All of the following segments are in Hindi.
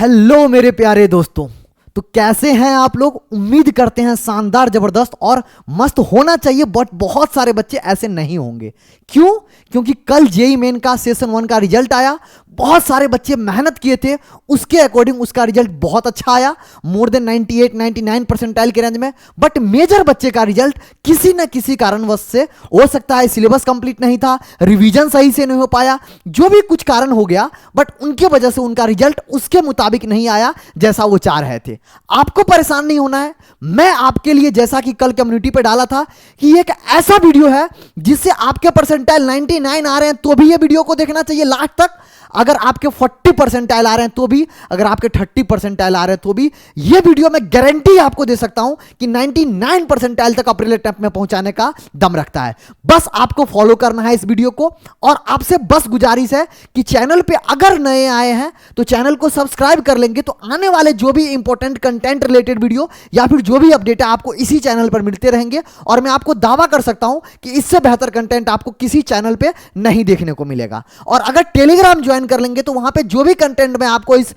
हेलो मेरे प्यारे दोस्तों। तो कैसे हैं आप लोग? उम्मीद करते हैं शानदार, जबरदस्त और मस्त होना चाहिए। बट बहुत सारे बच्चे ऐसे नहीं होंगे। क्यों? क्योंकि कल जेई मेन का सेशन 1 का रिजल्ट आया। बहुत सारे बच्चे मेहनत किए थे, उसके अकॉर्डिंग उसका रिजल्ट बहुत अच्छा आया, मोर देन 98-99 परसेंटाइल के रेंज में। बट मेजर बच्चे का रिजल्ट किसी न किसी कारणवश से, हो सकता है सिलेबस कंप्लीट नहीं था, रिवीजन सही से नहीं हो पाया, जो भी कुछ कारण हो गया, बट उनके वजह से उनका रिजल्ट उसके मुताबिक नहीं आया जैसा वो चाह रहे थे। आपको परेशान नहीं होना है। मैं आपके लिए, जैसा कि कल कम्युनिटी पे डाला था, कि एक ऐसा वीडियो है जिससे आपके परसेंटाइल 99 आ रहे हैं तो भी ये वीडियो को देखना चाहिए लास्ट तक। अगर आपके 40 परसेंटाइल आ रहे हैं तो भी, अगर आपके 30 परसेंटाइल आ रहे हैं तो भी, ये वीडियो मैं गारंटी आपको दे सकता हूं कि 99 परसेंटाइल तक अप्रैल अटेम्प्ट में पहुंचाने का दम रखता है। बस आपको फॉलो करना है इस वीडियो को। और आपसे बस गुजारिश है कि चैनल पे अगर नए आए हैं तो चैनल को सब्सक्राइब कर लेंगे तो आने वाले जो भी इंपॉर्टेंट कंटेंट रिलेटेड वीडियो या फिर जो भी अपडेट है आपको इसी चैनल पर मिलते रहेंगे। और मैं आपको दावा कर सकता हूं कि इससे बेहतर कंटेंट आपको किसी चैनल पे नहीं देखने को मिलेगा। और अगर टेलीग्राम ज्वाइन कर लेंगे तो वहां पे जो भी कंटेंट मैं आपको इस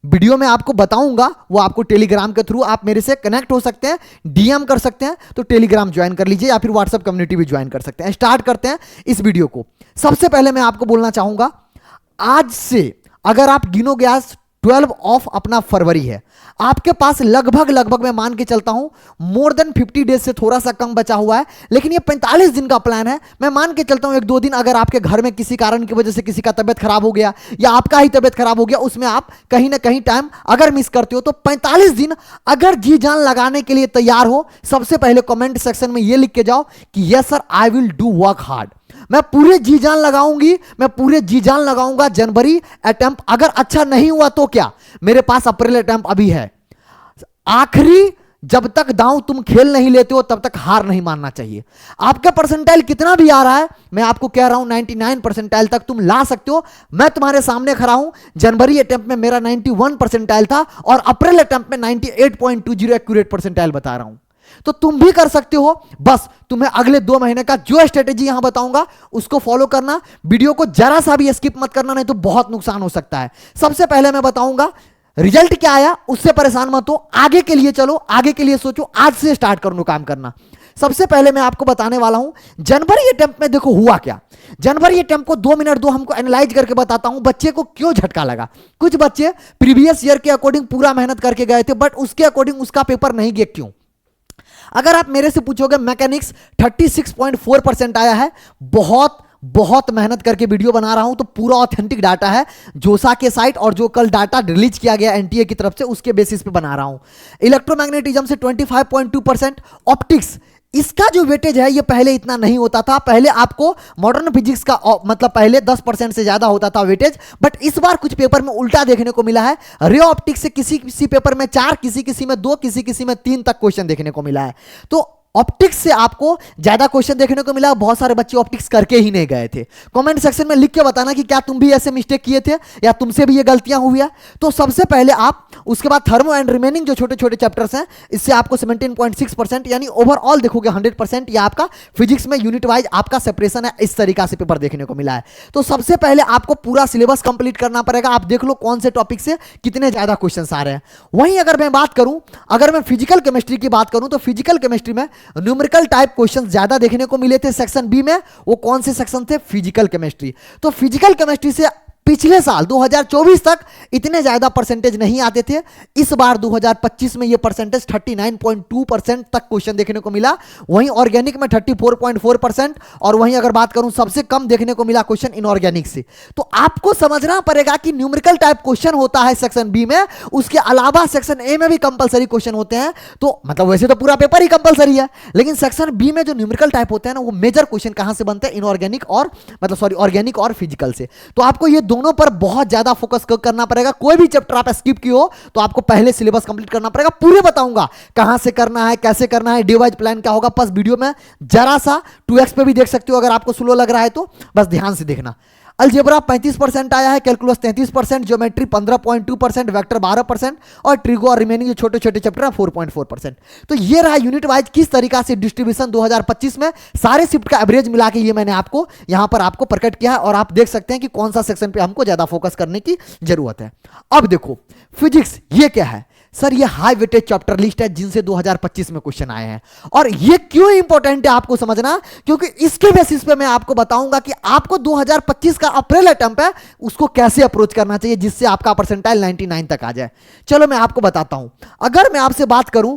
वीडियो में आपको बताऊंगा वो आपको टेलीग्राम के थ्रू आप मेरे से कनेक्ट हो सकते हैं, डीएम कर सकते हैं। तो टेलीग्राम ज्वाइन कर लीजिए या फिर व्हाट्सएप कम्युनिटी भी ज्वाइन कर सकते हैं। स्टार्ट करते हैं इस वीडियो को। सबसे पहले मैं आपको बोलना चाहूंगा, आज से अगर आप गिनोगे, आज 12 ऑफ अपना फरवरी है, आपके पास लगभग मैं मान के चलता हूं मोर देन 50 डेज से थोड़ा सा कम बचा हुआ है। लेकिन ये 45 दिन का प्लान है। मैं मान के चलता हूं 1-2 दिन अगर आपके घर में किसी कारण की वजह से किसी का तबियत खराब हो गया या आपका ही तबियत खराब हो गया, उसमें आप कहीं ना कहीं टाइम अगर मिस करते हो, तो 45 दिन अगर जी जान लगाने के लिए तैयार हो, सबसे पहले कमेंट सेक्शन में यह लिख के जाओ कि yes sir, I will do work hard. मैं पूरे जी जान लगाऊंगी, मैं पूरे जी जान लगाऊंगा। जनवरी अटेम्प्ट अगर अच्छा नहीं हुआ तो क्या, मेरे पास अप्रैल अटेम्प्ट अभी है। आखिरी जब तक दांव तुम खेल नहीं लेते हो तब तक हार नहीं मानना चाहिए। आपका परसेंटाइल कितना भी आ रहा है, मैं आपको कह रहा हूं 99 परसेंटाइल तक तुम ला सकते हो। मैं तुम्हारे सामने खड़ा हूं। जनवरी अटेम्प्ट में मेरा 91 परसेंटाइल था और अप्रैल अटेम्प्ट में 98.20 एक्यूरेट परसेंटाइल बता रहा हूं। तो तुम भी कर सकते हो। बस तुम्हें अगले 2 महीने का जो स्ट्रेटेजी यहां बताऊंगा उसको फॉलो करना। वीडियो को जरा सा भी स्किप मत करना, नहीं तो बहुत नुकसान हो सकता है। सबसे पहले मैं बताऊंगा रिजल्ट क्या आया, उससे परेशान मत हो, आगे के लिए चलो, आगे के लिए सोचो। आज से स्टार्ट करो काम करना। सबसे पहले मैं आपको बताने वाला हूं जनवरी अटेम्प्ट में देखो हुआ क्या। जनवरी अटेम्प्ट को 2 मिनट दो, हमको एनालाइज करके बताता हूं बच्चे को क्यों झटका लगा। कुछ बच्चे प्रीवियस ईयर के अकॉर्डिंग पूरा मेहनत करके गए थे, बट उसके अकॉर्डिंग उसका पेपर नहीं गया। क्यों? अगर आप मेरे से पूछोगे, मैकेनिक्स 36.4% आया है। बहुत मेहनत करके वीडियो बना रहा हूं, तो पूरा ऑथेंटिक डाटा है जोसा के साइट, और जो कल डाटा रिलीज किया गया एनटीए की तरफ से उसके बेसिस पे बना रहा हूं। इलेक्ट्रोमैग्नेटिज्म से 25.2%। ऑप्टिक्स, इसका जो वेटेज है ये पहले इतना नहीं होता था। पहले आपको मॉडर्न फिजिक्स का मतलब पहले 10% से ज्यादा होता था वेटेज, बट इस बार कुछ पेपर में उल्टा देखने को मिला है। रे ऑप्टिक्स से किसी किसी पेपर में 4, किसी में 2, किसी में 3 तक क्वेश्चन देखने को मिला है। तो ऑप्टिक्स से आपको ज्यादा क्वेश्चन देखने को मिला। बहुत सारे बच्चे ऑप्टिक्स करके ही नहीं गए थे। कमेंट सेक्शन में लिख के बताना कि क्या तुम भी ऐसे मिस्टेक किए थे या तुमसे भी ये गलतियां हुई है। तो सबसे पहले आप, उसके बाद थर्मो एंड रिमेनिंग जो छोटे छोटे चैप्टर्स हैं, इससे आपको 17.6% यानी ओवरऑल देखोगे 100%। या आपका फिजिक्स में यूनिट वाइज आपका सेपरेशन है, इस तरीका से पेपर देखने को मिला है। तो सबसे पहले आपको पूरा सिलेबस कंप्लीट करना पड़ेगा। आप देख लो कौन से टॉपिक से कितने ज्यादा क्वेश्चन आ रहे हैं। वहीं अगर मैं बात करूं, अगर मैं फिजिकल केमिस्ट्री की बात करूं, तो फिजिकल केमिस्ट्री में न्यूमेरिकल टाइप क्वेश्चंस ज्यादा देखने को मिले थे सेक्शन बी में। वो कौन से सेक्शन थे? Physical chemistry. तो फिजिकल केमिस्ट्री से पिछले साल 2024 तक इतने ज्यादा परसेंटेज नहीं आते थे। इस बार 2025 में ये परसेंटेज 39.2% तक क्वेश्चन देखने को मिला। वहीं ऑर्गेनिक में 34.4%, और वहीं अगर बात करूं सबसे कम देखने को मिला क्वेश्चन इनऑर्गेनिक से। तो आपको समझना पड़ेगा कि न्यूमेरिकल टाइप क्वेश्चन होता है सेक्शन बी में, उसके अलावा सेक्शन ए में भी कंपलसरी क्वेश्चन होते हैं। तो मतलब वैसे तो पूरा पेपर ही कंपलसरी है, लेकिन सेक्शन बी में जो न्यूमेरिकल टाइप होते हैं ना, वो मेजर क्वेश्चन कहां से बनते हैं? इनऑर्गेनिक और ऑर्गेनिक और फिजिकल से। तो आपको ये दोनों पर बहुत ज्यादा फोकस करना पड़ेगा। कोई भी चैप्टर आप स्किप किए हो तो आपको पहले सिलेबस कंप्लीट करना पड़ेगा। पूरे बताऊंगा कहां से करना है, कैसे करना है, डे वाइज प्लान क्या होगा। बस वीडियो में जरा सा 2x पे भी देख सकते हो अगर आपको स्लो लग रहा है तो, बस ध्यान से देखना। अलजेब्रा 35% आया है, कैलकुलस 33%, ज्योमेट्री 15.2%, वेक्टर 12% और ट्रिगो और रिमेनिंग जो छोटे छोटे चैप्टर हैं 4.4%। तो ये रहा यूनिट वाइज किस तरीका से डिस्ट्रीब्यूशन 2025 में सारे शिफ्ट का एवरेज मिला के ये मैंने आपको यहां पर आपको प्रकट किया है, और आप देख सकते हैं कि कौन सा सेक्शन पे हमको ज्यादा फोकस करने की जरूरत है। अब देखो फिजिक्स ये क्या है सर, ये हाई वेटेज चैप्टर लिस्ट है जिनसे 2025 में क्वेश्चन आए हैं। और ये क्यों इंपॉर्टेंट है आपको समझना, क्योंकि इसके बेसिस पे मैं आपको बताऊंगा कि आपको 2025 का अप्रैल अटेम्प्ट है उसको कैसे अप्रोच करना चाहिए जिससे आपका परसेंटाइल 99 तक आ जाए। चलो मैं आपको बताता हूं। अगर मैं आपसे बात करूं,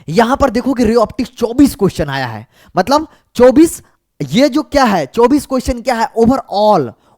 यहां पर देखो कि रे ऑप्टिक्स 24 क्वेश्चन आया है, मतलब 24, ये जो क्या है 24 क्वेश्चन क्या है,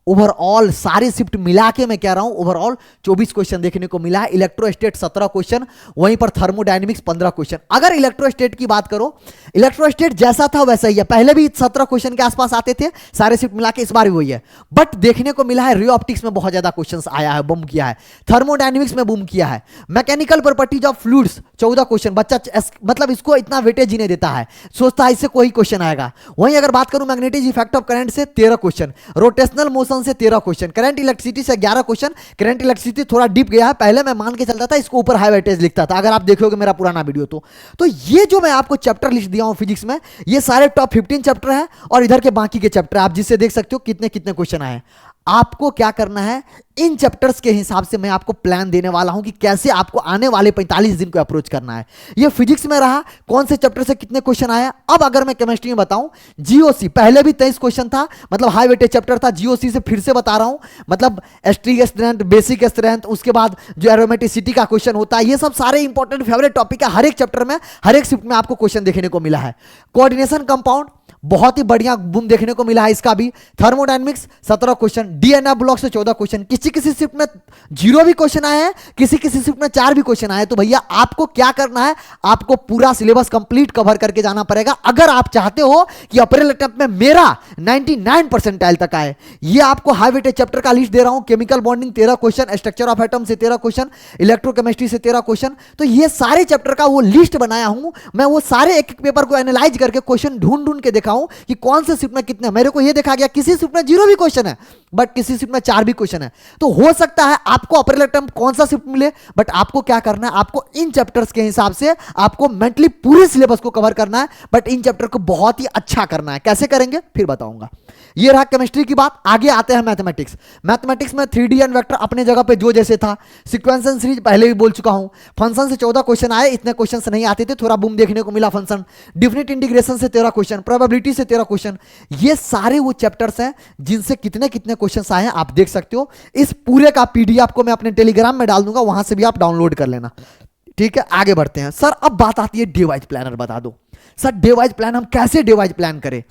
ओवरऑल सारे शिफ्ट मिला के मैं कह रहा हूं ओवरऑल 24 क्वेश्चन देखने को मिला है। इलेक्ट्रोस्टेट 17 क्वेश्चन, वहीं पर थर्मोडायनेमिक्स 15 क्वेश्चन। अगर इलेक्ट्रोस्टेट की बात करो, इलेक्ट्रोस्टेट जैसा था वैसा ही है, पहले भी 17 क्वेश्चन के आसपास आते थे सारे शिफ्ट मिला के, इस बार भी वही है। बट देखने को मिला है रे ऑप्टिक्स में बहुत ज्यादा क्वेश्चन आया है, बूम किया है। थर्मोडायनेमिक्स में बूम किया है। Mechanical properties of fluids 14 question, बच्चा मतलब इसको इतना वेटेज ही नहीं देता है, सोचता है इससे कोई क्वेश्चन आएगा। वहीं अगर बात करूं मैग्नेटिक इफेक्ट ऑफ करंट से 13 क्वेश्चन, रोटेशनल मोशन से 13 क्वेश्चन, करंट इलेक्ट्रिसिटी से 11 क्वेश्चन। करंट इलेक्ट्रिसिटी थोड़ा डीप गया है, पहले मैं मान के चलता था इसको ऊपर हाई वेटेज लिखता था, अगर आप देखोगे मेरा पुराना वीडियो तो ये जो मैं आपको चैप्टर लिस्ट दिया हूं फिजिक्स में, ये सारे टॉप 15 चैप्टर हैं और इधर के बाकी के चैप्टर आप जिससे देख सकते हो कितने कितने क्वेश्चन आए। आपको क्या करना है, इन चैप्टर्स के हिसाब से मैं आपको प्लान देने वाला हूं कि कैसे आपको आने वाले 45 दिन को अप्रोच करना है। ये फिजिक्स में रहा कौन से चैप्टर से कितने क्वेश्चन आया। अब अगर मैं केमिस्ट्री में बताऊं, जीओसी पहले भी 23 क्वेश्चन था, मतलब हाई वेटेज चैप्टर था। जीओसी से फिर से बता रहा हूं, मतलब एस्ट्रिक स्ट्रेंथ, बेसिक स्ट्रेंथ, उसके बाद जो एरोमेटिसिटी का क्वेश्चन होता है, ये सब सारे इंपॉर्टेंट फेवरेट टॉपिक है। हर एक चैप्टर में हर एक शिफ्ट में आपको क्वेश्चन देखने को मिला है। कोऑर्डिनेशन कंपाउंड बहुत ही बढ़िया बूम देखने को मिला है इसका भी। थर्मोडायनेमिक्स 17 क्वेश्चन, डीएनए ब्लॉक से 14 क्वेश्चन, किसी किसी शिफ्ट में 0 भी क्वेश्चन आए हैं, किसी किसी शिफ्ट में 4 भी क्वेश्चन आए। तो भैया आपको क्या करना है, आपको पूरा सिलेबस कंप्लीट कवर करके जाना पड़ेगा अगर आप चाहते हो कि अप्रैल अटेम्प्ट में मेरा 99 परसेंटाइल तक आए। ये आपको हाई वेटेज चैप्टर का लिस्ट दे रहा हूं। Chemical bonding 13 question, structure of atom से 13 क्वेश्चन, इलेक्ट्रोकेमिस्ट्री से 13 क्वेश्चन। तो ये सारे चैप्टर का वो लिस्ट बनाया हूं मैं, वो सारे एक एक पेपर को एनालाइज करके क्वेश्चन ढूंढ ढूंढ के दिखाऊं कि कौन से शिफ्ट में कितने। मेरे को ये देखा गया किसी शिफ्ट में 0 भी क्वेश्चन है, बट किसी शिफ्ट में 4 भी क्वेश्चन है। तो हो सकता है आपको अप्रैल अटेम्प्ट कौन सा शिफ्ट मिले, बट आपको क्या करना है, आपको इन चैप्टर्स के हिसाब से आपको मेंटली पूरे सिलेबस को कवर करना है, बट इन चैप्टर को बहुत ही अच्छा करना है। कैसे करेंगे फिर बताऊंगा। ये रहा केमिस्ट्री की बात। आगे आते हैं मैथमेटिक्स। मैथमेटिक्स में 3D एंड वेक्टर अपने जगह पे जो जैसे था। सीक्वेंस सीरीज पहले भी बोल चुका हूं। फंक्शन से 14 क्वेश्चन आए, इतने क्वेश्चन नहीं आते थे, थोड़ा बूम देखने को मिला फंक्शन। डिफिनिट इंटीग्रेशन से 13 क्वेश्चन, प्रोबेबिलिटी से 13 क्वेश्चन। ये सारे वो चैप्टर्स हैं जिनसे कितने कितने क्वेश्चन आए हैं आप देख सकते हो। इस पूरे का पीडीएफ आपको मैं अपने टेलीग्राम में डाल दूंगा, वहां से भी आप डाउनलोड कर लेना। ठीक है, आगे बढ़ते हैं। सर अब बात आती है डे वाइज प्लानर बता दो। सर डे वाइज प्लान हम कैसे डे वाइज प्लान करें।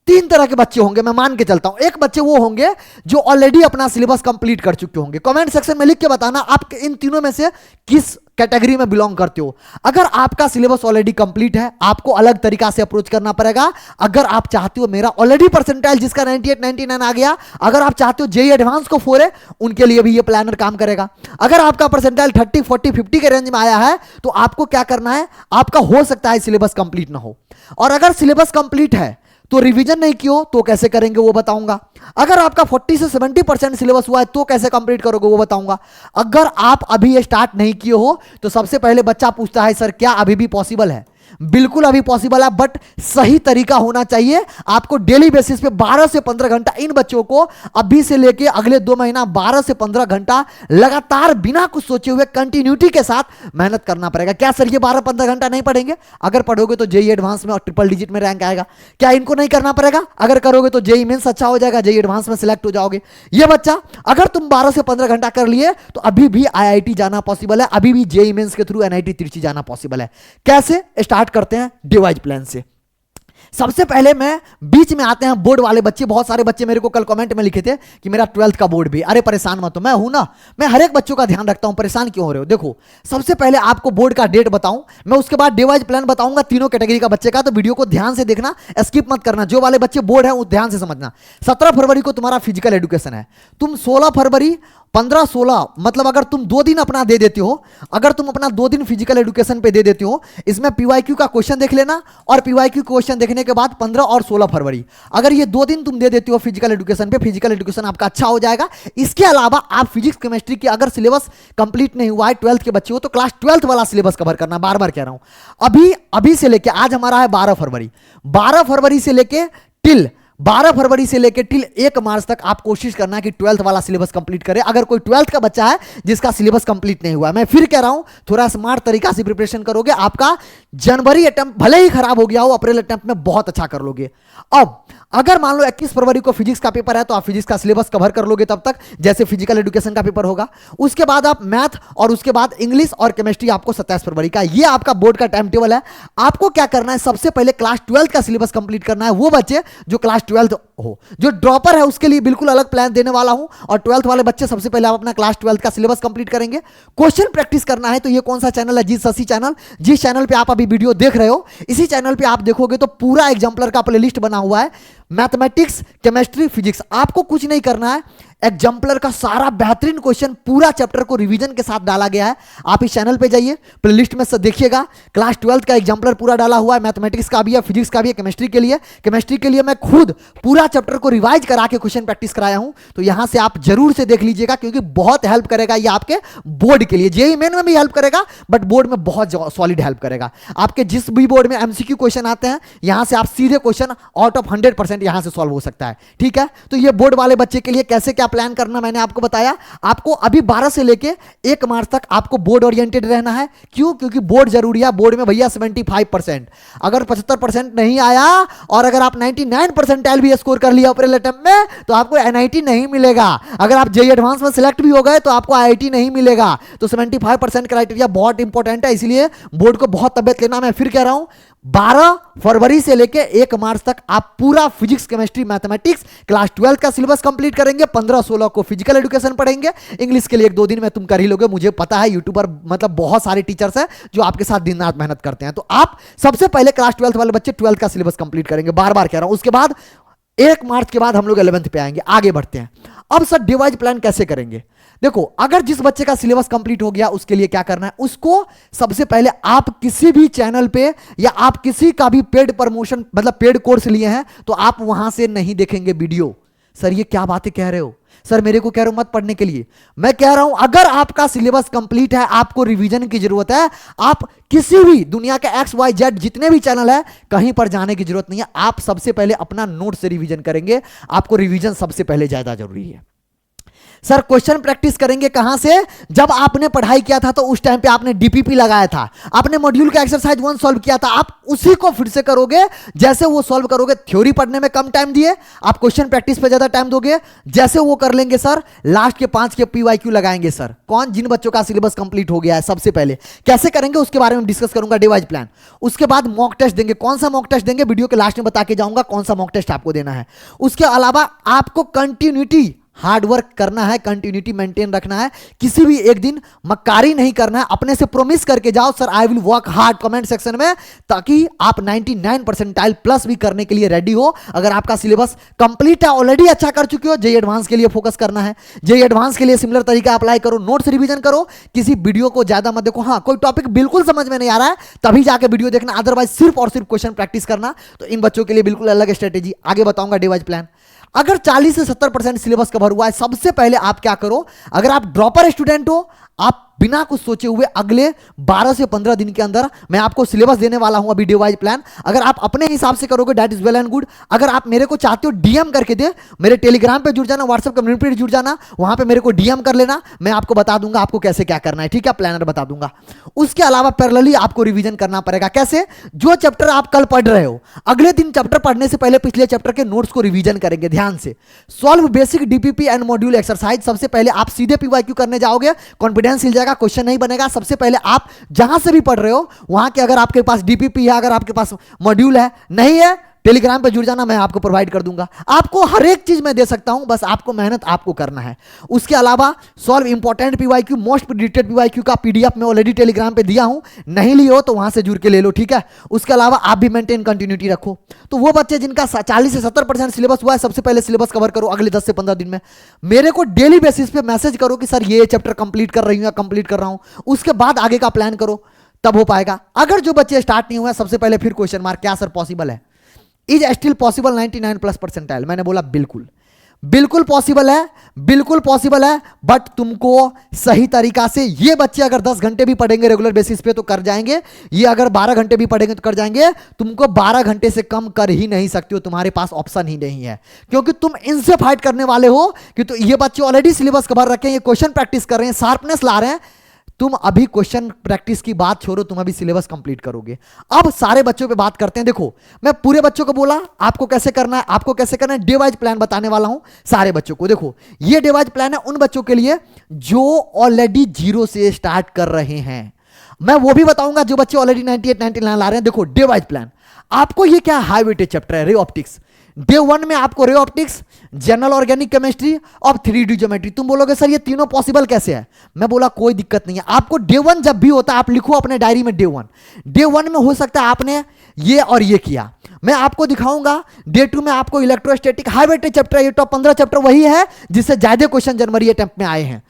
3 तरह के बच्चे होंगे, मैं मान के चलता हूं। एक बच्चे वो होंगे जो ऑलरेडी अपना सिलेबस कंप्लीट कर चुके होंगे। कमेंट सेक्शन में लिख के बताना आप इन तीनों में से किस कैटेगरी में बिलोंग करते हो। अगर आपका सिलेबस ऑलरेडी कंप्लीट है, आपको अलग तरीका से अप्रोच करना पड़ेगा। अगर आप चाहते हो मेरा ऑलरेडी परसेंटाइल जिसका 98 99 आ गया, अगर आप चाहते हो जेई एडवांस को 4 है, उनके लिए भी ये प्लानर काम करेगा। अगर आपका परसेंटाइल 30 40 50 के रेंज में आया है, तो आपको क्या करना है, आपका हो सकता है सिलेबस कंप्लीट ना हो। और अगर सिलेबस कंप्लीट है तो रिवीजन नहीं किया तो कैसे करेंगे वो बताऊंगा। अगर आपका 40 से 70% सिलेबस हुआ है तो कैसे कंप्लीट करोगे वो बताऊंगा। अगर आप अभी ये स्टार्ट नहीं किए हो तो सबसे पहले बच्चा पूछता है सर क्या अभी भी पॉसिबल है। बिल्कुल अभी पॉसिबल है, बट सही तरीका होना चाहिए। आपको डेली बेसिस पे 12 से 15 घंटा इन बच्चों को अभी से लेके अगले 2 महीना 12 से 15 घंटा लगातार बिना कुछ सोचे हुए कंटिन्यूटी के साथ मेहनत करना पड़ेगा। क्या सर ये 12-15 घंटा नहीं पढ़ेंगे? अगर पढ़ोगे तो जेई एडवांस में और ट्रिपल डिजिट में रैंक आएगा। क्या इनको नहीं करना पड़ेगा? अगर करोगे तो जेई मेंस अच्छा हो जाएगा, जेई एडवांस में सिलेक्ट हो जाओगे। ये बच्चा अगर तुम 12 से 15 घंटा कर लिए तो अभी भी आईआईटी जाना पॉसिबल है, अभी भी जेई मेंस के थ्रू एनआईटी तिरछी जाना पॉसिबल है। कैसे स्टार्ट करते हैं डिवाइज प्लान से। सबसे पहले मैं बीच में आते हैं बोर्ड वाले बच्चे। बहुत सारे बच्चे मेरे को कल कमेंट में लिखे थे कि मेरा 12th का बोर्ड भी। अरे परेशान मत हो, मैं हूं ना, मैं हर एक बच्चों का ध्यान रखता हूं, परेशान क्यों हो रहे हो। देखो सबसे पहले आपको बोर्ड का डेट बताऊं मैं, उसके बाद डिवाइज प्लान बताऊंगा तीनों कैटेगरी का बच्चे का। तो वीडियो को ध्यान से देखना, स्किप मत करना। जो वाले बच्चे बोर्ड है वो ध्यान से समझना। 17 फरवरी को तुम्हारा फिजिकल एजुकेशन है। तुम 16 फरवरी 15-16, मतलब अगर तुम 2 दिन अपना दे देते हो, अगर तुम अपना 2 दिन फिजिकल एजुकेशन पे दे देते हो, इसमें पीवाईक्यू का क्वेश्चन देख लेना, और पीवाईक्यू क्वेश्चन देखने के बाद 15 और 16 फरवरी, अगर ये 2 दिन तुम दे देते हो फिजिकल एजुकेशन पे, फिजिकल एजुकेशन आपका अच्छा हो जाएगा। इसके अलावा आप फिजिक्स केमिस्ट्री की अगर सिलेबस कंप्लीट नहीं हुआ है, 12th के बच्चे हो, तो क्लास 12th वाला सिलेबस कवर करना, बार बार कह रहा हूं। अभी से लेके आज हमारा है 12 फरवरी, 12 फरवरी से लेके टिल 1 मार्च तक आप कोशिश करना कि 12th वाला सिलेबस कंप्लीट करें। अगर कोई 12th का बच्चा है जिसका सिलेबस कंप्लीट नहीं हुआ है, मैं फिर कह रहा हूं, थोड़ा स्मार्ट तरीका से प्रिपरेशन करोगे, आपका जनवरी अटेम्प्ट भले ही खराब हो गया हो, अप्रैल अटेम्प्ट में बहुत अच्छा कर लोगे। अब अगर मान लो 21 फरवरी को फिजिक्स का पेपर है, तो आप फिजिक्स का सिलेबस कवर कर लोगे तब तक, जैसे फिजिकल एजुकेशन का पेपर होगा। उसके बाद आप मैथ, और उसके बाद इंग्लिश और केमिस्ट्री आपको 27 फरवरी का, ये आपका बोर्ड का टाइम टेबल है। आपको क्या करना है, सबसे पहले क्लास 12th का सिलेबस कंप्लीट करना है। वो बच्चे जो क्लास 12th हो, जो ड्रॉपर है उसके लिए बिल्कुल अलग प्लान देने वाला हूं, और 12th वाले बच्चे सबसे पहले आप अपना क्लास 12th का सिलेबस कंप्लीट करेंगे। क्वेश्चन प्रैक्टिस करना है, तो ये कौन सा चैनल है, जी शशि चैनल, जिस चैनल पे आप अभी वीडियो देख रहे हो, इसी चैनल पे आप देखोगे तो पूरा एग्जाम्पलर का प्लेलिस्ट बना हुआ है, मैथमेटिक्स, केमिस्ट्री, फिजिक्स। आपको कुछ नहीं करना है, एग्जाम्पलर का सारा बेहतरीन क्वेश्चन पूरा चैप्टर को रिवीजन के साथ डाला गया है। आप इस चैनल पे जाइए, प्लेलिस्ट में से देखिएगा, क्लास 12th का एग्जाम्पलर पूरा डाला हुआ है, मैथमेटिक्स का भी है, फिजिक्स का भी है, केमिस्ट्री के लिए मैं खुद पूरा चैप्टर को रिवाइज करा के क्वेश्चन प्रैक्टिस कराया हूं। तो यहां से आप जरूर से देख लीजिएगा, क्योंकि बहुत हेल्प करेगा ये आपके बोर्ड के लिए। जेईई मेन में भी हेल्प करेगा, बट बोर्ड में बहुत सॉलिड हेल्प करेगा। आपके जिस भी बोर्ड में एमसीक्यू क्वेश्चन आते हैं, यहां से आप सीधे क्वेश्चन आउट ऑफ 100% यहां से सॉल्व हो सकता है। ठीक है, तो ये बोर्ड वाले बच्चे के लिए कैसे क्या प्लान करना मैंने आपको बताया। आपको अभी 12 से लेके 1 मार्च तक आपको बोर्ड ओरिएंटेड रहना है। क्यों? क्योंकि बोर्ड जरूरी है। बोर्ड में भैया 75%, अगर 75% नहीं आया, और अगर आप 99 परसेंटाइल भी स्कोर कर लिया अप्रैल अटेम्प्ट में, तो आपको एनआईटी नहीं मिलेगा। अगर आप जेईई एडवांस में सिलेक्ट भी हो गए, तो आपको आईआईटी नहीं मिलेगा। तो 75% क्राइटेरिया बहुत इंपॉर्टेंट है, इसलिए बोर्ड को बहुत तबियत लेना। मैं फिर कह रहा हूं, 12 फरवरी से लेके 1 मार्च तक आप पूरा physics, chemistry, mathematics class 12th का सिलेबस कंप्लीट करेंगे। 15-16 को फिजिकल एजुकेशन पढ़ेंगे। इंग्लिश के लिए 1-2 दिन में तुम कर ही लोगे, मुझे पता है। यूट्यूबर मतलब बहुत सारे टीचर्स हैं जो आपके साथ दिन रात मेहनत करते हैं। तो आप सबसे पहले क्लास 12th वाले बच्चे 12th का सिलेबस कंप्लीट करेंगे, बार बार कह रहा हूं। उसके बाद 1 मार्च के बाद हम लोग 11th पे आएंगे। आगे बढ़ते हैं। अब सर डिवाइड प्लान कैसे करेंगे? देखो, अगर जिस बच्चे का सिलेबस कंप्लीट हो गया, उसके लिए क्या करना है, उसको सबसे पहले आप किसी भी चैनल पे, या आप किसी का भी पेड प्रमोशन मतलब पेड कोर्स लिए हैं, तो आप वहां से नहीं देखेंगे वीडियो। सर ये क्या बातें कह रहे हो? सर मेरे को कह रहे हो मत पढ़ने के लिए। मैं कह रहा हूं, अगर आपका सिलेबस कंप्लीट है, आपको रिवीजन की जरूरत है, आप किसी भी दुनिया के XYZ जितने भी चैनल है, कहीं पर जाने की जरूरत नहीं है। आप सबसे पहले अपना नोट से रिवीजन करेंगे। आपको रिवीजन सबसे पहले ज्यादा जरूरी है। सर क्वेश्चन प्रैक्टिस करेंगे कहां से? जब आपने पढ़ाई किया था तो उस टाइम पे आपने डीपीपी लगाया था, आपने मॉड्यूल का एक्सरसाइज 1 सॉल्व किया था, आप उसी को फिर से करोगे। जैसे वो सॉल्व करोगे, थ्योरी पढ़ने में कम टाइम दिए, आप क्वेश्चन प्रैक्टिस पे ज्यादा टाइम दोगे। जैसे वो कर लेंगे सर, लास्ट के 5 के पीवाईक्यू लगाएंगे। सर कौन, जिन बच्चों का सिलेबस कंप्लीट हो गया है, सबसे पहले कैसे करेंगे उसके बारे में डिस्कस करूंगा, डिवाइड प्लान। उसके बाद मॉक टेस्ट देंगे। कौन सा मॉक टेस्ट देंगे, वीडियो के लास्ट में बता के जाऊंगा कौन सा मॉक टेस्ट आपको देना है। उसके अलावा आपको कंटिन्यूटी हार्ड वर्क करना है, कंटिन्यूटी मेंटेन रखना है। किसी भी एक दिन मक्कारी नहीं करना है। अपने से प्रोमिस करके जाओ, sir I will work hard, comment section में, ताकि आप 99 परसेंटाइल प्लस भी करने के लिए रेडी हो। अगर आपका सिलेबस कंप्लीट है, ऑलरेडी अच्छा कर चुके हो, जेईई एडवांस के लिए फोकस करना है। जेईई एडवांस के लिए सिमिलर तरीका अप्लाई करो, नोट्स रिवीजन करो, किसी वीडियो को ज्यादा मत देखो। हाँ, कोई टॉपिक बिल्कुल समझ में नहीं आ रहा है, तभी जाके वीडियो देखना, अदरवाइज सिर्फ और सिर्फ क्वेश्चन प्रैक्टिस करना। तो इन बच्चों के लिए बिल्कुल अलग स्ट्रेटेजी आगे बताऊंगा, डिवाइड प्लान। अगर 40 से 70% सिलेबस कवर हुआ है, सबसे पहले आप क्या करो, अगर आप ड्रॉपर स्टूडेंट हो, आप बिना कुछ सोचे हुए अगले 12 से 15 दिन के अंदर मैं आपको सिलेबस देने वाला हूं, अभी डिवाइड प्लान। अगर आप अपने हिसाब से करोगे, that is well and good. अगर आप मेरे को चाहते हो डीएम करके दे, मेरे टेलीग्राम पे जुड़ जाना, व्हाट्सएप कम्युनिटी पे जुड़ जाना, वहां पे मेरे को डीएम कर लेना, मैं आपको बता दूंगा आपको कैसे क्या करना है। ठीक है, प्लानर बता दूंगा। उसके अलावा पैरेलली आपको रिवीजन करना पड़ेगा। कैसे? जो चैप्टर आप कल पढ़ रहे हो, अगले दिन चैप्टर पढ़ने से पहले पिछले चैप्टर के नोट्स को रिवीजन करेंगे ध्यान से। Solve basic DPP and module exercise, सबसे पहले आप सीधे पीवाईक्यू करने जाओगे, कॉन्फिडेंस हिल जाएगा, क्वेश्चन नहीं बनेगा। सबसे पहले आप जहां से भी पढ़ रहे हो, वहां के अगर आपके पास डीपीपी है, अगर आपके पास मॉड्यूल है, नहीं है टेलीग्राम पे जुड़ जाना, मैं आपको प्रोवाइड कर दूंगा। आपको हर एक चीज मैं दे सकता हूं, बस आपको मेहनत आपको करना है। उसके अलावा solve important PYQ, most predicted PYQ का पीडीएफ मैं ऑलरेडी टेलीग्राम पे दिया हूं, नहीं लियो हो तो वहां से जुड़ के ले लो, ठीक है। उसके अलावा आप भी मेंटेन कंटिन्यूटी रखो। तो वो बच्चे जिनका 40 से 70% सिलेबस हुआ है, सबसे पहले सिलेबस कवर करो अगले 10 से 15 दिन में। मेरे को डेली बेसिस पे मैसेज करो कि सर ये चैप्टर कंप्लीट कर रही हूं या कंप्लीट कर रहा हूं, उसके बाद आगे का प्लान करो, तब हो पाएगा। अगर जो बच्चे स्टार्ट नहीं हुए, सबसे पहले फिर क्वेश्चन मार्क, क्या सर पॉसिबल है? Is still possible 99+ percentile? मैंने बोला बिल्कुल, बिल्कुल पॉसिबल है, बिल्कुल पॉसिबल है। बट तुमको सही तरीका से, ये बच्चे अगर 10 घंटे भी पढ़ेंगे रेगुलर बेसिस पे तो कर जाएंगे, ये अगर 12 घंटे भी पढ़ेंगे तो कर जाएंगे। तुमको 12 घंटे से कम कर ही नहीं सकते हो, तुम्हारे पास ऑप्शन ही नहीं है, क्योंकि तुम इनसे फाइट करने वाले हो कि तो ये बच्चे ऑलरेडी सिलेबस कवर रखे हैं, ये क्वेश्चन प्रैक्टिस कर रहे हैं, शार्पनेस ला रहे हैं। तुम अभी क्वेश्चन प्रैक्टिस की बात छोड़ो, तुम अभी सिलेबस कंप्लीट करोगे। अब सारे बच्चों पे बात करते हैं। देखो, मैं पूरे बच्चों को बोला आपको कैसे करना है, आपको कैसे करना है, डे वाइज प्लान बताने वाला हूं सारे बच्चों को। देखो, ये डे वाइज प्लान है उन बच्चों के लिए जो ऑलरेडी 0 से स्टार्ट कर रहे हैं। मैं वो भी बताऊंगा जो बच्चे ऑलरेडी 98 99 ला रहे हैं। देखो, डे वाइज प्लान आपको, ये क्या हाई वेटेज चैप्टर है, रे ऑप्टिक्स। डे 1 में आपको ray optics, general organic chemistry और 3D ज्योमेट्री। तुम बोलोगे सर ये तीनों पॉसिबल कैसे है? मैं बोला कोई दिक्कत नहीं है। आपको डे 1 जब भी होता है, आप लिखो अपने डायरी में डे 1। डे 1 में हो सकता है आपने ये और ये किया, मैं आपको दिखाऊंगा। डे 2 में आपको इलेक्ट्रोस्टैटिक हाई वेटेज चैप्टर, ये टॉप 15 चैप्टर वही है जिससे ज्यादा क्वेश्चन जनवरी अटेम्प्ट में आए हैं।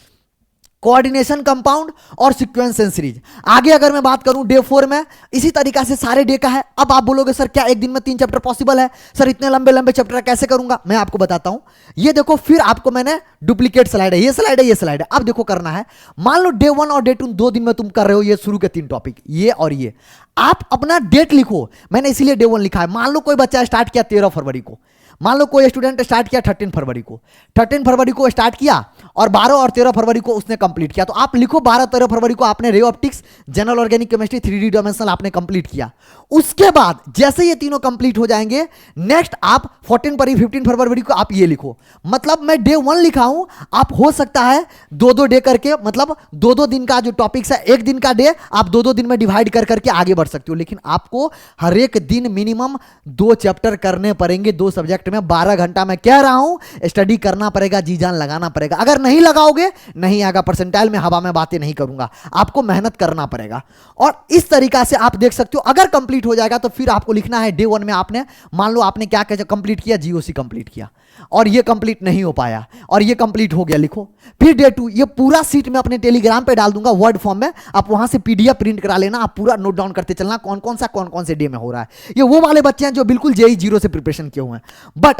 कोऑर्डिनेशन कंपाउंड और सीक्वेंस एंड सीरीज। आगे अगर मैं बात करूं डे 4 में, इसी तरीका से सारे डे का है। अब आप बोलोगे सर क्या एक दिन में 3 चैप्टर पॉसिबल है? सर इतने लंबे लंबे चैप्टर कैसे करूंगा? मैं आपको बताता हूं। ये देखो, फिर आपको मैंने डुप्लीकेट स्लाइड है, ये स्लाइड है, ये स्लाइड है। अब देखो करना है, मान लो डे 1 और डे 2 2 दिन में तुम कर रहे हो ये शुरू के 3 टॉपिक, ये और ये। आप अपना डेट लिखो, मैंने इसीलिए डे 1 लिखा है। मान लो कोई बच्चा स्टार्ट किया 13 फरवरी को, मान लो कोई स्टूडेंट स्टार्ट किया 13 फरवरी को, 13 फरवरी को स्टार्ट किया और 12 और 13 फरवरी को उसने कंप्लीट किया। तो आप लिखो 12-13 फरवरी को आपने ray optics, general organic chemistry, 3D dimensional आपने कंप्लीट किया। उसके बाद जैसे ये तीनों कंप्लीट हो जाएंगे, नेक्स्ट आप 15 फरवरी को आप ये लिखो। मतलब मैं डे 1 लिखा हूं, आप हो सकता है 2-2 डे करके, मतलब 2-2 दिन का जो टॉपिक्स है, एक दिन का डे आप 2-2 दिन में डिवाइड कर करके आगे बढ़ सकते हो। लेकिन आपको हर एक दिन मिनिमम 2 चैप्टर करने पड़ेंगे, 2 सब्जेक्ट में 12 घंटा। मैं कह रहा हूं स्टडी करना पड़ेगा, जी जान लगाना पड़ेगा। अगर नहीं लगाओगे नहीं आएगा परसेंटाइल में, हवा में बातें नहीं करूंगा, आपको मेहनत करना पड़ेगा। और इस तरीका से आप देख सकते हो, अगर कंप्लीट हो जाएगा तो फिर आपको लिखना है डे 1 में आपने, मान लो आपने क्या क्या कंप्लीट किया, जीओसी कंप्लीट किया और ये कंप्लीट नहीं हो पाया और ये कंप्लीट हो गया, लिखो। फिर डे 2, ये पूरा सीट मैं अपने टेलीग्राम पे डाल दूंगा वर्ड फॉर्म में, आप वहां से पीडीएफ प्रिंट करा लेना, आप पूरा नोट डाउन करते चलना कौन कौन से डे में हो रहा है। ये वो वाले बच्चे हैं जो बिल्कुल जेई 0 से प्रिपरेशन किए हुए हैं। बट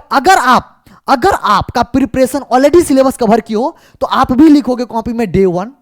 अगर आपका प्रिपरेशन ऑलरेडी सिलेबस कवर किए हो तो आप भी लिखोगे कॉपी में डे 1।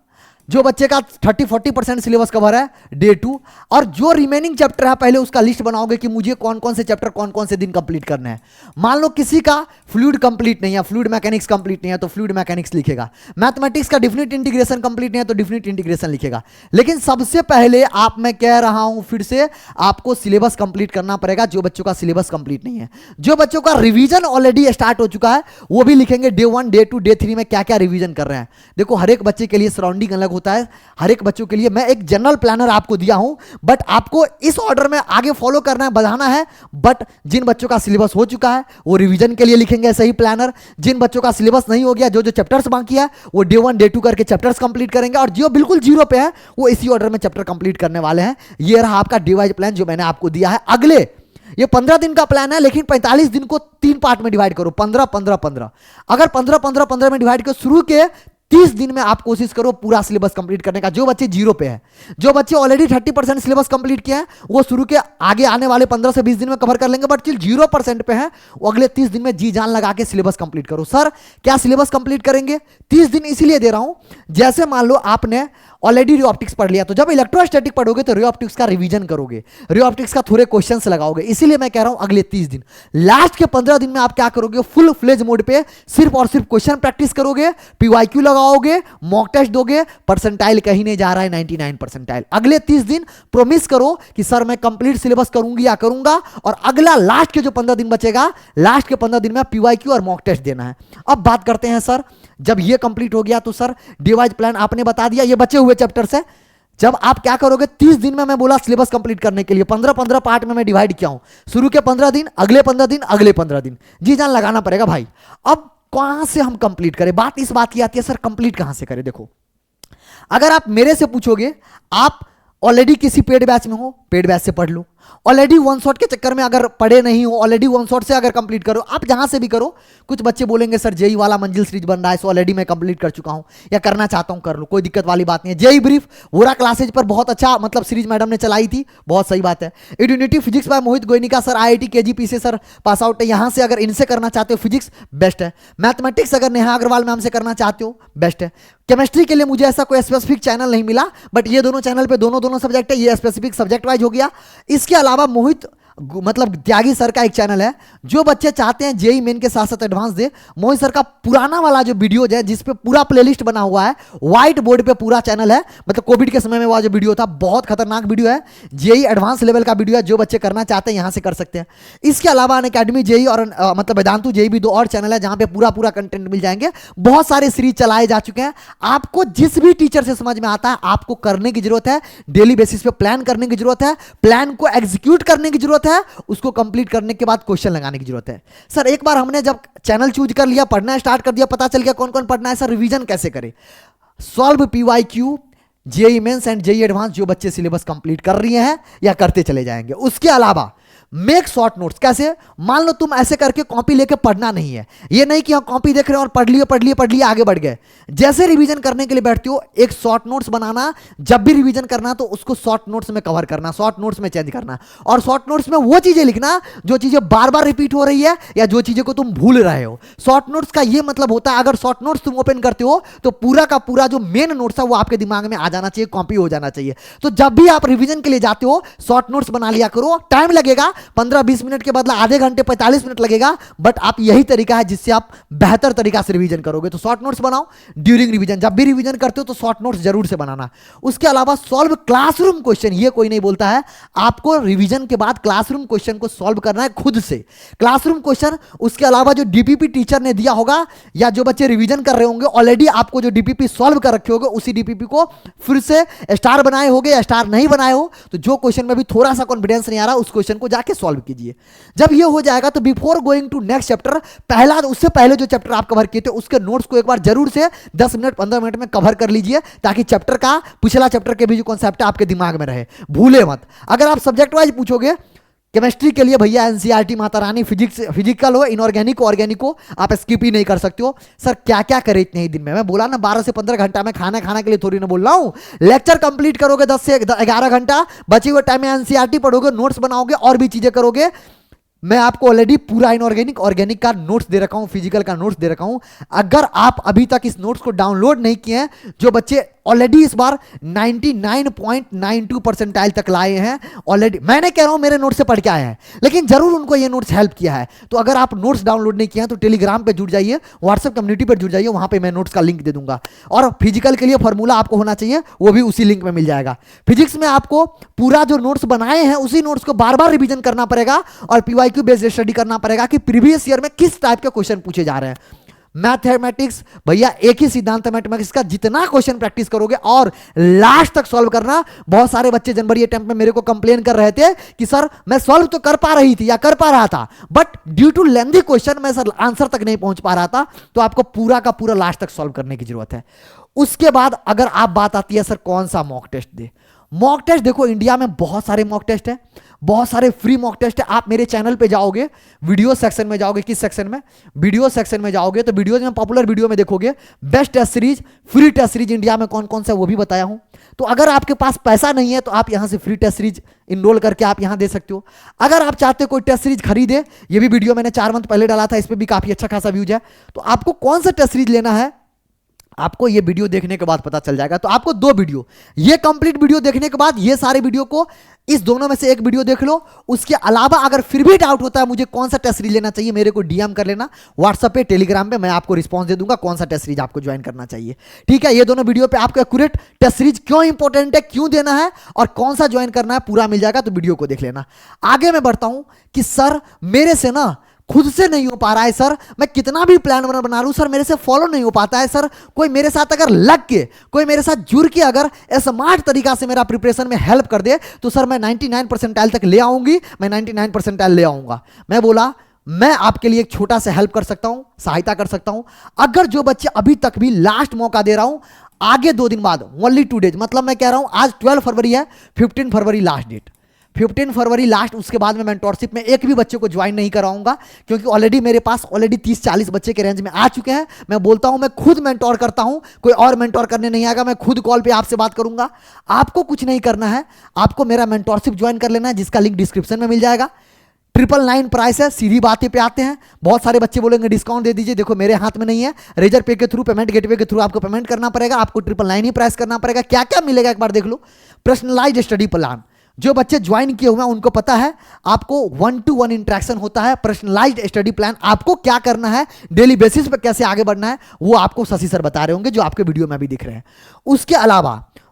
जो बच्चे का 30-40% सिलेबस कवर है डे 2, और जो रिमेनिंग चैप्टर है पहले उसका लिस्ट बनाओगे कि मुझे कौन कौन से चैप्टर कौन कौन से दिन कंप्लीट करने हैं। मान लो किसी का फ्लूइड कंप्लीट नहीं है, फ्लूइड मैकेनिक्स कंप्लीट नहीं है तो फ्लूइड मैकेनिक्स लिखेगा। मैथमेटिक्स का डिफिनिट इंटीग्रेशन कंप्लीट नहीं है तो डिफिनिट इंटीग्रेशन लिखेगा। लेकिन सबसे पहले आप, मैं कह रहा हूं फिर से, आपको सिलेबस कंप्लीट करना पड़ेगा। जो बच्चों का सिलेबस कंप्लीट नहीं है, जो बच्चों का रिवीजन ऑलरेडी स्टार्ट हो चुका है, वो भी लिखेंगे डे 1, डे 2, डे 3 में क्या क्या रिवीजन कर रहे हैं। देखो, हर एक बच्चे के लिए सराउंडिंग अलग होता है, हर एक बच्चों के लिए मैं एक जनरल प्लानर आपको दिया हूं, बट आपको इस ऑर्डर में आगे फॉलो करना है, बढ़ाना है। बट जिन बच्चों का सिलेबस हो चुका है वो रिवीजन के लिए लिखेंगे सही प्लानर। जिन बच्चों का सिलेबस नहीं हो गया, जो जो चैप्टर्स बाकी है, वो डे 1 डे 2 करके चैप्टर्स कंप्लीट करेंगे, और जो बिल्कुल 0 पे है वो इसी ऑर्डर में चैप्टर कंप्लीट करने वाले हैं। ये रहा आपका डिवाइड प्लान जो मैंने आपको दिया है। अगले ये 15 दिन का प्लान है, लेकिन 45 दिन को 3 पार्ट में डिवाइड करो, 15-15-15। अगर 15-15-15 में डिवाइड करो, शुरू के 30 दिन में आप कोशिश करो पूरा सिलेबस कंप्लीट करने का। जो बच्चे 0 पे है, जो बच्चे ऑलरेडी 30% सिलेबस कंप्लीट किए हैं, वो शुरू के आगे आने वाले 15 से 20 दिन में कवर कर लेंगे। बट जो 0% पे है, वो अगले 30 दिन में जी जान लगा के सिलेबस कंप्लीट करो। सर क्या सिलेबस कंप्लीट करेंगे? 30 दिन इसीलिए दे रहा हूं, जैसे मान लो आपने ऑलरेडी रे ऑप्टिक्स पढ़ लिया, तो जब इलेक्ट्रोस्टैटिक पढ़ोगे तो रे ऑप्टिक्स का रिवीजन करोगे, रे ऑप्टिक्स का थोड़े क्वेश्चंस लगाओगे। इसीलिए मैं कह रहा हूं अगले 30 दिन, लास्ट के 15 दिन में आप क्या करोगे, फुल फ्लेज मोड पे सिर्फ और सिर्फ क्वेश्चन प्रैक्टिस करोगे, पीवाईक्यू लगाओगे, मॉक टेस्ट दोगे। परसेंटाइल कहीं नहीं जा रहा है, 99 परसेंटाइल। अगले 30 दिन प्रॉमिस करो कि सर मैं कंप्लीट सिलेबस करूंगी या करूंगा, और अगला लास्ट के जो 15 दिन बचेगा, लास्ट के 15 दिन में पीवाईक्यू और मॉक टेस्ट देना है। अब बात करते हैं सर, जब ये कंप्लीट हो गया तो सर डिवाइड प्लान आपने बता दिया, ये बचे हुए चैप्टर्स है, जब आप क्या करोगे, 30 दिन में मैं बोला सिलेबस कंप्लीट करने के लिए 15-15 पार्ट में मैं डिवाइड किया हूं। शुरू के 15 दिन, अगले 15 दिन, अगले 15 दिन, जी जान लगाना पड़ेगा भाई। अब कहां से हम कंप्लीट करें, बात इस बात की आती है सर कंप्लीट कहां से करें। देखो, अगर आप मेरे से पूछोगे, आप ऑलरेडी किसी पेड बैच में हो, पेड बैच से पढ़ लो। ऑलरेडी वन शॉट के चक्कर में अगर पढ़े नहीं हो, ऑलरेडी वन शॉट से अगर कंप्लीट करो, आप जहां से भी करो। कुछ बच्चे बोलेंगे सर जेई वाला मंजिल सीरीज बन रहा है, सो ऑलरेडी मैं कंप्लीट कर चुका हूं या करना चाहता हूं, कर लो, कोई दिक्कत वाली बात नहीं है। जेई ब्रीफ वोरा क्लासेज पर बहुत अच्छा मतलब सीरीज मैडम ने चलाई थी, बहुत सही बात है। Unity physics by Mohit Goenka sir, IIT KGP से सर पास आउट है, यहां से अगर इनसे करना चाहते हो फिजिक्स बेस्ट है। मैथमेटिक्स अगर नेहा अग्रवाल मैम से करना चाहते हो बेस्ट है। केमिस्ट्री के लिए मुझे ऐसा कोई स्पेसिफिक चैनल नहीं मिला, बट ये दोनों चैनल पे दोनों सब्जेक्ट है, ये स्पेसिफिक सब्जेक्ट वाइज हो गया। इसके अलावा मोहित मतलब त्यागी सर का एक चैनल है, जो बच्चे चाहते हैं जेई मेन के साथ साथ एडवांस दे, मोहित सर का पुराना वाला जो वीडियो है जिस पे पूरा प्लेलिस्ट बना हुआ है, व्हाइट बोर्ड पे पूरा चैनल है, मतलब कोविड के समय में वो जो वीडियो था बहुत खतरनाक वीडियो है, जेई एडवांस लेवल का वीडियो है, जो बच्चे करना चाहते हैं यहां से कर सकते हैं। इसके अलावा अनअकैडमी जेई और मतलब वेदांतु जेई भी 2 और चैनल है जहां पे पूरा कंटेंट मिल जाएंगे। बहुत सारे सीरीज चलाए जा चुके हैं, आपको जिस भी टीचर से समझ में आता है आपको करने की जरूरत है, डेली बेसिस पे प्लान करने की जरूरत है, प्लान को एग्जीक्यूट करने की जरूरत है, उसको कंप्लीट करने के बाद क्वेश्चन लगाने की जरूरत है। सर एक बार हमने जब चैनल चूज कर लिया, पढ़ना स्टार्ट कर दिया, पता चल गया कौन कौन पढ़ना है, सर रिवीजन कैसे करें। Solve PYQ JEE Mains and JEE advance जो बच्चे सिलेबस कंप्लीट कर रही हैं या करते चले जाएंगे। उसके अलावा मेक शॉर्ट नोट्स। कैसे, मान लो तुम ऐसे करके कॉपी लेके पढ़ना नहीं है, ये नहीं कि हम कॉपी देख रहे हैं और पढ़ लिए आगे बढ़ गए। जैसे रिवीजन करने के लिए बैठते हो, एक शॉर्ट नोट्स बनाना, जब भी रिवीजन करना तो उसको शॉर्ट नोट्स में कवर करना, शॉर्ट नोट्स में चेंज करना, और शॉर्ट नोट्स में वो चीजें लिखना जो चीजें बार बार रिपीट हो रही है या जो चीजें को तुम भूल रहे हो। शॉर्ट नोट्स का ये मतलब होता है, अगर शॉर्ट नोट्स तुम ओपन करते हो तो पूरा का पूरा जो मेन नोट्स है वो आपके दिमाग में आ जाना चाहिए, कॉपी हो जाना चाहिए। तो जब भी आप रिवीजन के लिए जाते हो शॉर्ट नोट्स बना लिया करो। टाइम लगेगा 15-20 मिनट के बदला आधे घंटे 45 मिनट लगेगा, बट आप यही तरीका है जिससे आप बेहतर तरीका से रिवीजन करोगे। तो शॉर्ट नोट्स बनाओ ड्यूरिंग रिवीजन, जब भी रिवीजन करते हो तो शॉर्ट नोट्स जरूर से बनाना। उसके अलावा सॉल्व क्लासरूम क्वेश्चन, ये कोई नहीं बोलता है, आपको रिवीजन के बाद क्लासरूम क्वेश्चन को सॉल्व करना है खुद से, क्लासरूम क्वेश्चन। उसके अलावा जो डीपीपी टीचर ने दिया होगा या जो बच्चे रिवीजन कर रहे होंगे, ऑलरेडी आपको जो डीपीपी सॉल्व कर रखे होगे उसी डीपीपी को फिर से स्टार बनाए होगे या स्टार नहीं बनाए हो, तो जो क्वेश्चन में भी थोड़ा सा कॉन्फिडेंस नहीं आ रहा उस क्वेश्चन को जाके सॉल्व कीजिए। जब ये हो जाएगा तो before going to next chapter, पहला उससे पहले जो चैप्टर आप कवर किए थे उसके नोट्स को एक बार जरूर से 10 मिनट 15 मिनट में कवर कर लीजिए, ताकि चैप्टर का पिछला चैप्टर के भी जो कॉन्सेप्ट है आपके दिमाग में रहे, भूले मत। अगर आप सब्जेक्ट वाइज पूछोगे, केमिस्ट्री के लिए भैया NCERT Mata Rani, physics physical हो, इनऑर्गेनिक ऑर्गेनिक हो, आप स्किप ही नहीं कर सकते हो। सर क्या क्या करें इतने ही दिन में, मैं बोला ना 12 से 15 घंटा में खाना खाने के लिए थोड़ी ना बोल रहा हूं। लेक्चर कंप्लीट करोगे 10 से 11 घंटा, बचे हुए टाइम में एनसीईआरटी पढ़ोगे, नोट्स बनाओगे और भी चीजें करोगे। मैं आपको ऑलरेडी पूरा इनऑर्गेनिक ऑर्गेनिक का नोट्स दे रखा हूं, फिजिकल का नोट्स दे रखा हूं। अगर आप अभी तक इस नोट्स को डाउनलोड नहीं किए हैं, जो बच्चे ऑलरेडी इस बार 99.92 परसेंटाइल तक लाए हैं ऑलरेडी, मैंने कह रहा हूं मेरे नोट्स से पढ़ के आए हैं, लेकिन जरूर उनको ये नोट्स हेल्प किया है। तो अगर आप नोट्स डाउनलोड नहीं किए हैं तो टेलीग्राम पे जुड़ जाइए, व्हाट्सएप कम्युनिटी पर जुड़ जाइए, वहां पे मैं नोट्स का लिंक दे दूंगा। और फिजिकल के लिए फॉर्मूला आपको होना चाहिए, वो भी उसी लिंक में मिल जाएगा। फिजिक्स में आपको पूरा जो नोट्स बनाए हैं उसी नोट्स को बार बार रिवीजन करना पड़ेगा और PYQ बेस्ड स्टडी करना पड़ेगा कि प्रीवियस ईयर में किस टाइप के क्वेश्चन पूछे जा रहे हैं। मैथमेटिक्स भैया एक ही सिद्धांत है मैथमेटिक्स का, जितना क्वेश्चन प्रैक्टिस करोगे और लास्ट तक सॉल्व करना। बहुत सारे बच्चे जनवरी अटेम्प्ट में मेरे को कंप्लेन कर रहे थे कि सर मैं सॉल्व तो कर पा रही थी या कर पा रहा था, but due to lengthy question मैं सर आंसर तक नहीं पहुंच पा रहा था। तो आपको पूरा का पूरा लास्ट तक सॉल्व करने की जरूरत है। उसके बाद अगर आप बात आती है सर कौन सा मॉक टेस्ट दे, मॉक टेस्ट देखो इंडिया में बहुत सारे मॉक टेस्ट है, बहुत सारे फ्री मॉक टेस्ट है। आप मेरे चैनल पे जाओगे, वीडियो सेक्शन में जाओगे, किस सेक्शन में, वीडियो सेक्शन में जाओगे तो वीडियोज में पॉपुलर वीडियो में देखोगे best test series, free test series India में कौन कौन सा वो भी बताया हूं। तो अगर आपके पास पैसा नहीं है तो आप यहां से फ्री टेस्ट सीरीज इनरोल करके आप यहां दे सकते हो। अगर आप चाहते हो कोई टेस्ट सीरीज खरीदे, ये भी वीडियो मैंने 4 मंथ पहले डाला था, इस पर भी काफी अच्छा खासा व्यूज है। तो आपको कौन सा टेस्ट सीरीज लेना है आपको ये वीडियो देखने के बाद पता चल जाएगा। तो आपको 2 वीडियो, ये कंप्लीट वीडियो देखने के बाद ये सारे वीडियो को, इस दोनों में से एक वीडियो देख लो। उसके अलावा अगर फिर भी डाउट होता है मुझे कौन सा टेस्ट सीरीज लेना चाहिए, मेरे को डीएम कर लेना व्हाट्सएप पे, टेलीग्राम पे, मैं आपको रिस्पांस दे दूंगा कौन सा टेस्ट सीरीज आपको ज्वाइन करना चाहिए। ठीक है, ये दोनों वीडियो पे आपको एक्यूरेट टेस्ट सीरीज क्यों इंपॉर्टेंट है, क्यों देना है और कौन सा ज्वाइन करना है पूरा मिल जाएगा। तो वीडियो को देख लेना। आगे मैं बढ़ता हूं कि सर मेरे से ना खुद से नहीं हो पा रहा है सर, मैं कितना भी प्लान बना लूं सर मेरे से फॉलो नहीं हो पाता है सर। कोई मेरे साथ अगर लग के, कोई मेरे साथ जुड़ के अगर स्मार्ट तरीका से मेरा प्रिपरेशन में हेल्प कर दे तो सर मैं 99 परसेंटाइल तक ले आऊंगी, मैं 99 परसेंटाइल ले आऊंगा। मैं बोला मैं आपके लिए एक छोटा सा हेल्प कर सकता हूं, सहायता कर सकता हूं। अगर जो बच्चे अभी तक भी लास्ट मौका दे रहा हूं, आगे 2 दिन बाद ओनली 2 डेज, मतलब मैं कह रहा हूं आज 12 फरवरी है, 15 फरवरी लास्ट डेट, 15 फरवरी लास्ट। उसके बाद में मेंटोरशिप में एक भी बच्चे को ज्वाइन नहीं कराऊंगा, क्योंकि ऑलरेडी मेरे पास ऑलरेडी 30-40 बच्चे के रेंज में आ चुके हैं। मैं बोलता हूं मैं खुद मेंटोर करता हूं, कोई और मेंटोर करने नहीं आएगा, मैं खुद कॉल पे आपसे बात करूंगा। आपको कुछ नहीं करना है, आपको मेरा मेंटोरशिप ज्वाइन कर लेना है, जिसका लिंक डिस्क्रिप्शन में मिल जाएगा। 999 प्राइस है। सीधी बातें पे आते हैं। बहुत सारे बच्चे बोलेंगे डिस्काउंट दे दीजिए, देखो मेरे हाथ में नहीं है, रेजर पे के थ्रू, पेमेंट गेटवे के थ्रू आपको पेमेंट करना पड़ेगा, आपको 999 ही प्राइस करना पड़ेगा। क्या क्या मिलेगा एक बार देख लो। पर्सनलाइज्ड स्टडी प्लान, जो बच्चे ज्वाइन किए हुए हैं उनको पता है, आपको 1-to-1 इंटरेक्शन होता है। पर्सनलाइज्ड स्टडी प्लान, आपको क्या करना है, डेली बेसिस पे कैसे आगे बढ़ना है, वो आपको शशि सर बता रहे होंगे, जो आपके वीडियो में भी दिख रहे हैं।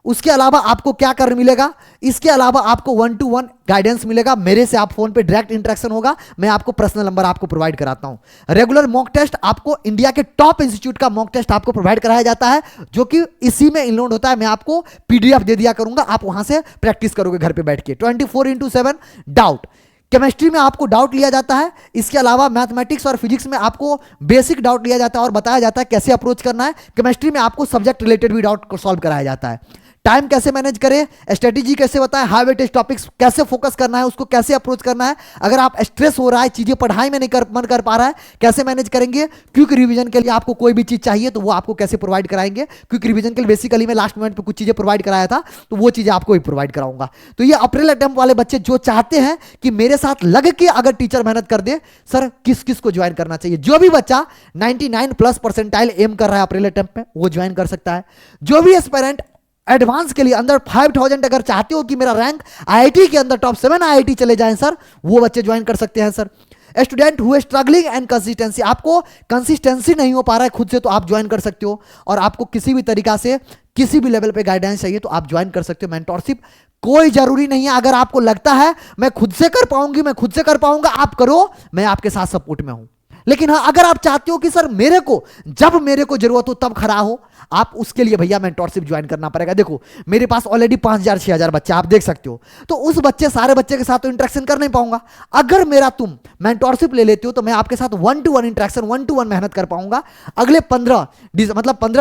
उसके अलावा आपको क्या कर मिलेगा, इसके अलावा आपको 1-to-1 गाइडेंस मिलेगा। मेरे से आप फोन पे डायरेक्ट इंटरेक्शन होगा, मैं आपको पर्सनल नंबर आपको प्रोवाइड कराता हूं। रेगुलर मॉक टेस्ट, आपको इंडिया के टॉप इंस्टीट्यूट का मॉक टेस्ट आपको प्रोवाइड कराया जाता है, जो कि इसी में इनलोड होता है। मैं आपको पीडीएफ दे दिया करूंगा, आप वहां से प्रैक्टिस करोगे घर पे बैठ के। 24/7 डाउट, केमिस्ट्री में आपको डाउट लिया जाता है। इसके अलावा मैथमेटिक्स और फिजिक्स में आपको बेसिक डाउट लिया जाता है और बताया जाता है कैसे अप्रोच करना है। केमिस्ट्री में आपको सब्जेक्ट रिलेटेड भी डाउट को सॉल्व कराया जाता है। टाइम कैसे मैनेज करें, स्ट्रेटेजी कैसे बताएं, हाई वेटेज टॉपिक्स कैसे फोकस करना है, उसको कैसे अप्रोच करना है। अगर आप स्ट्रेस हो रहा है, चीजें पढ़ाई में नहीं मन कर पा रहा है, कैसे मैनेज करेंगे। क्विक रिवीजन के लिए आपको कोई भी चीज चाहिए तो वो आपको कैसे प्रोवाइड कराएंगे। क्विक रिवीजन के लिए बेसिकली मैं लास्ट मोमेंट पे कुछ चीजें प्रोवाइड कराया था, तो वो चीजें आपको भी प्रोवाइड कराऊंगा। तो ये अप्रैल अटेम्प्ट वाले बच्चे जो चाहते हैं कि मेरे साथ लग के अगर टीचर मेहनत कर दे, सर किस किस को ज्वाइन करना चाहिए। जो भी बच्चा 99+ परसेंटाइल एम कर रहा है अप्रैल अटेम्प्ट में, वो ज्वाइन कर सकता है। जो भी एस्पिरेंट एडवांस के लिए अंदर 5000 अगर चाहते हो कि मेरा रैंक आईआईटी के अंदर टॉप 7 आईआईटी चले जाएं सर, वो बच्चे ज्वाइन कर सकते हैं सर। स्टूडेंट हुए स्ट्रगलिंग एंड कंसिस्टेंसी, आपको कंसिस्टेंसी नहीं हो पा रहा है खुद से, तो आप ज्वाइन कर सकते हो। और आपको किसी भी तरीका से किसी भी लेवल पे गाइडेंस चाहिए तो आप ज्वाइन कर सकते हो। मेंटोरशिप कोई जरूरी नहीं है, अगर आपको लगता है मैं खुद से कर पाऊंगी, मैं खुद से कर पाऊंगा, आप करो, मैं आपके साथ सपोर्ट में हूं। लेकिन हाँ, अगर आप चाहते हो कि सर जब मेरे को जरूरत हो तब खड़ा हो, आप उसके लिए भैया मेंटोरशिप ज्वाइन करना पड़ेगा। देखो मेरे पास ऑलरेडी 5000-6000 बच्चे आप देख सकते हो, तो उस सारे बच्चे के साथ तो इंटरेक्शन कर नहीं पाऊंगा। अगर तुम मेंटोरशिप ले लेते हो तो मैं आपके साथ 1-to-1 इंटरेक्शन, 1-to-1 मेहनत कर पाऊंगा। अगले 15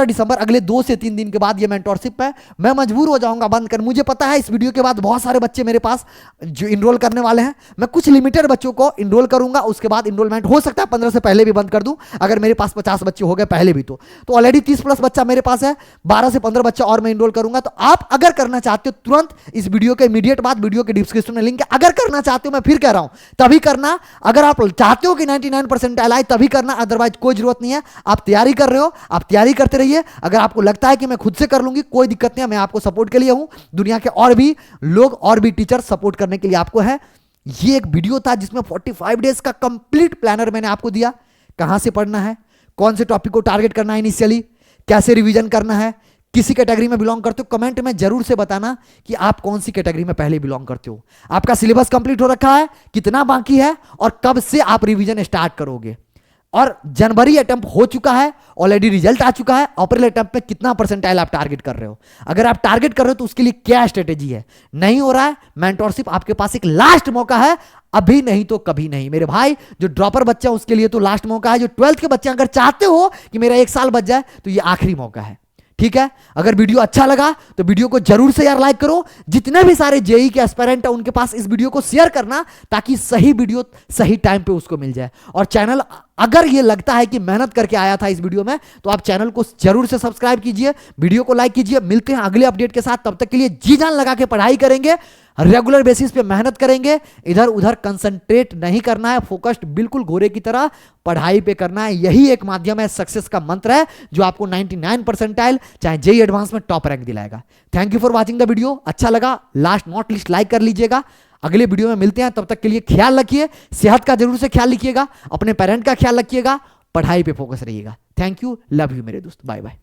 दिसंबर, अगले 2 से 3 दिन के बाद ये मेंटोरशिप है, मैं मजबूर हो जाऊंगा बंद कर। मुझे पता है इस वीडियो के बाद बहुत सारे बच्चे मेरे पास जो इनरोल करने वाले हैं, मैं कुछ लिमिटेड बच्चों को इनरोल करूंगा, उसके बाद इनरोलमेंट हो सकता है 15 से पहले भी बंद कर दूं। अगर मेरे पास 50 बच्चे हो गए पहले भी, तो ऑलरेडी 30+ बच्चा मेरे पास है, 12 से 15 बच्चा और मैं इनरोल करूंगा। तो आप अगर करना चाहते हो तुरंत इस वीडियो के इमीडिएट बाद वीडियो के डिस्क्रिप्शन में लिंक है, अगर करना चाहते हो, मैं फिर कह रहा हूं तभी करना। अगर आप चाहते हो कि 99 परसेंटाइल आए तभी करना, अदरवाइज कोई जरूरत नहीं है। आप तैयारी कर रहे हो, आप तैयारी करते रहिए। अगर आपको लगता है कि मैं खुद से कर लूंगी, कोई दिक्कत नहीं है, मैं आपको सपोर्ट के लिए हूं। दुनिया के और भी लोग और भी टीचर सपोर्ट करने के लिए आपको है। ये एक वीडियो था जिसमें 45 डेज का कंप्लीट प्लानर मैंने आपको दिया, कहां से पढ़ना है, कौन से टॉपिक को टारगेट करना है इनिशियली, कैसे रिवीजन करना है, किसी कैटेगरी में बिलोंग करते हो। कमेंट में जरूर से बताना कि आप कौन सी कैटेगरी में पहले बिलोंग करते हो, आपका सिलेबस कंप्लीट हो रखा है, कितना बाकी है, और कब से आप रिवीजन स्टार्ट करोगे। और जनवरी अटेम्प्ट हो चुका है, ऑलरेडी रिजल्ट आ चुका है, अप्रैल अटेम्प्ट में कितना परसेंटाइल आप टारगेट कर रहे हो। अगर आप टारगेट कर रहे हो तो उसके लिए क्या स्ट्रेटेजी है। नहीं हो रहा है, मेंटोरशिप आपके पास एक लास्ट मौका है, अभी नहीं तो कभी नहीं। मेरे भाई जो ड्रॉपर बच्चा है उसके लिए तो लास्ट मौका है। जो 12th के बच्चे अगर चाहते हो कि मेरा 1 साल बच जाए तो ये आखिरी मौका है। ठीक है, अगर वीडियो अच्छा लगा तो वीडियो को जरूर से यार लाइक करो। जितने भी सारे जेई के एस्पिरेंट है उनके पास इस वीडियो को शेयर करना, ताकि सही वीडियो सही टाइम पे उसको मिल जाए। और चैनल अगर ये लगता है कि मेहनत करके आया था इस वीडियो में, तो आप चैनल को जरूर से सब्सक्राइब कीजिए, वीडियो को लाइक कीजिए। मिलते हैं अगले अपडेट के साथ, तब तक के लिए जी जान लगा के पढ़ाई करेंगे, रेगुलर बेसिस पे मेहनत करेंगे, इधर उधर कंसंट्रेट नहीं करना है, फोकस्ड बिल्कुल घोड़े की तरह पढ़ाई पे करना है। यही एक माध्यम है, सक्सेस का मंत्र है, जो आपको 99 परसेंटाइल चाहे जेई एडवांस में टॉप रैंक दिलाएगा। Thank you for watching the video. अच्छा लगा लास्ट नॉट लिस्ट लाइक कर लीजिएगा। अगले वीडियो में मिलते हैं, तब तक के लिए ख्याल रखिए, सेहत का जरूर से ख्याल रखिएगा, अपने पेरेंट का ख्याल रखिएगा, पढ़ाई पे फोकस रहिएगा। थैंक यू, लव यू मेरे दोस्त, बाय बाय।